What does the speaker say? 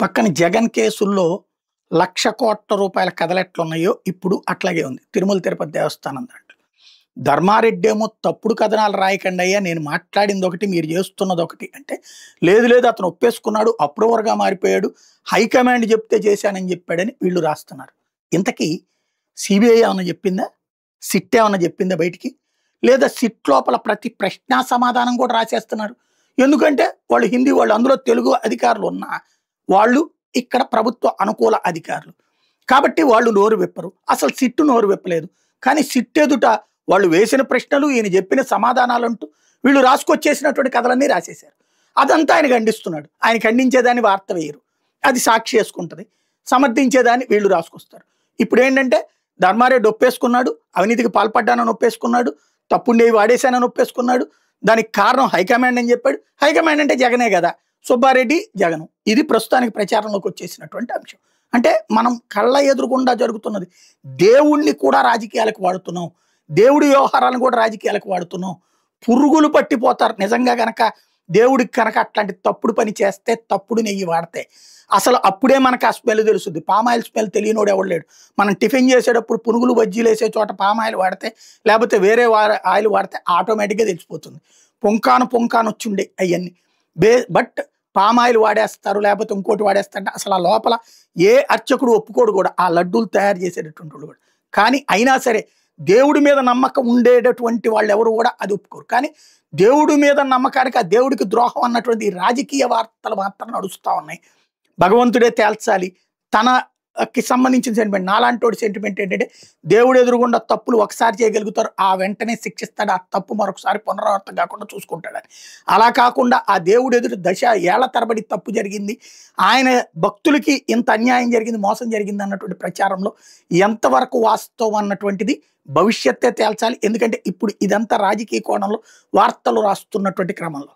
పక్కన జగన్ కేసుల్లో 1,00,00,000,000 కథలెట్లున్నాయో ఇప్పుడు అట్లాగే ఉంది. తిరుమల తిరుపతి దేవస్థానం దాంట్లో. ధర్మారెడ్డి ఏమో తప్పుడు కథనాలు రాయకండయ్యా, నేను మాట్లాడిందొకటి, మీరు చేస్తున్నదొకటి అంటే, లేదు లేదు అతను ఒప్పేసుకున్నాడు, అప్రూవర్‌గా మారిపోయాడు, హైకమాండ్ చెప్తే చేశానని చెప్పాడని వీళ్ళు రాస్తున్నారు. ఇంతకీ సీబీఐ ఏమన్నా చెప్పిందా? సిట్ ఏమన్నా చెప్పిందా బయటికి? లేదా సిట్ లోపల ప్రతి ప్రశ్న సమాధానం కూడా రాసేస్తున్నారు. ఎందుకంటే వాళ్ళు హిందీ వాళ్ళు, అందులో తెలుగు అధికారులు ఉన్నా వాళ్ళు ఇక్కడ ప్రభుత్వ అనుకూల అధికారులు కాబట్టి వాళ్ళు నోరు విప్పరు. అసలు సిట్టు నోరు విప్పలేదు. కానీ సిట్ ఎదుట వాళ్ళు వేసిన ప్రశ్నలు, ఈయన చెప్పిన సమాధానాలంటూ వీళ్ళు రాసుకొచ్చేసినటువంటి కథలన్నీ రాసేశారు. అదంతా ఆయన ఖండిస్తున్నాడు. ఆయన ఖండించేదాన్ని వార్త వేయరు, అది సాక్షి వేసుకుంటుంది. సమర్థించేదాన్ని వీళ్ళు రాసుకొస్తారు. ఇప్పుడు ఏంటంటే ధర్మారెడ్డి ఒప్పేసుకున్నాడు, అవినీతికి పాల్పడ్డానని ఒప్పేసుకున్నాడు, తప్పుండేవి వాడేశానని ఒప్పేసుకున్నాడు. దానికి కారణం హైకమాండ్ అని చెప్పాడు. హైకమాండ్ అంటే జగనే కదా, సుబ్బారెడ్డి జగను. ఇది ప్రస్తుతానికి ప్రచారంలోకి వచ్చేసినటువంటి అంశం. అంటే మనం కళ్ళ ఎదురుగుండా జరుగుతున్నది. దేవుణ్ణి కూడా రాజకీయాలకు వాడుతున్నాం, దేవుడి వ్యవహారాలను కూడా రాజకీయాలకు వాడుతున్నాం. పురుగులు పట్టిపోతారు నిజంగా గనక దేవుడికి కనుక అట్లాంటి తప్పుడు పని చేస్తే, తప్పుడు నెయ్యి వాడితే. అసలు అప్పుడే మనకు ఆ స్మెల్ తెలుస్తుంది. పామాయిల్ స్మెల్ తెలియనోడు ఎవడు లేడు. మనం టిఫిన్ చేసేటప్పుడు పునుగులు బజ్జీలు వేసే చోట పామాయిల్ వాడితే, లేకపోతే వేరే ఆయిల్ వాడితే ఆటోమేటిక్గా తెలిసిపోతుంది. పొంకాను వచ్చిండే అవన్నీ బట్ పామాయిల్ వాడేస్తారు, లేకపోతే ఇంకోటి వాడేస్తారంటే అసలు ఆ లోపల ఏ అర్చకుడు ఒప్పుకోడు కూడా, ఆ లడ్డూలు తయారు చేసేటటువంటి వాళ్ళు కూడా. కానీ అయినా సరే దేవుడి మీద నమ్మకం ఉండేటటువంటి వాళ్ళు ఎవరు కూడా అది ఒప్పుకోరు. కానీ దేవుడి మీద నమ్మకానికి ఆ దేవుడికి ద్రోహం అన్నటువంటి రాజకీయ వార్తలు మాత్రం నడుస్తూ ఉన్నాయి. భగవంతుడే తేల్చాలి. తనకి సంబంధించిన సెంటిమెంట్, నాలాంటి సెంటిమెంట్ ఏంటంటే దేవుడు ఎదురుగుండా తప్పులు ఒకసారి చేయగలుగుతారు, ఆ వెంటనే శిక్షిస్తాడు, ఆ తప్పు మరొకసారి పునరావృతం కాకుండా చూసుకుంటాడని. అలా కాకుండా ఆ దేవుడు ఎదురు ఏళ్ల తరబడి తప్పు జరిగింది, ఆయన భక్తులకి ఇంత అన్యాయం జరిగింది, మోసం జరిగింది అన్నటువంటి ప్రచారంలో ఎంతవరకు వాస్తవం అన్నటువంటిది భవిష్యత్తే తేల్చాలి. ఎందుకంటే ఇప్పుడు ఇదంతా రాజకీయ కోణంలో వార్తలు రాస్తున్నటువంటి క్రమంలో.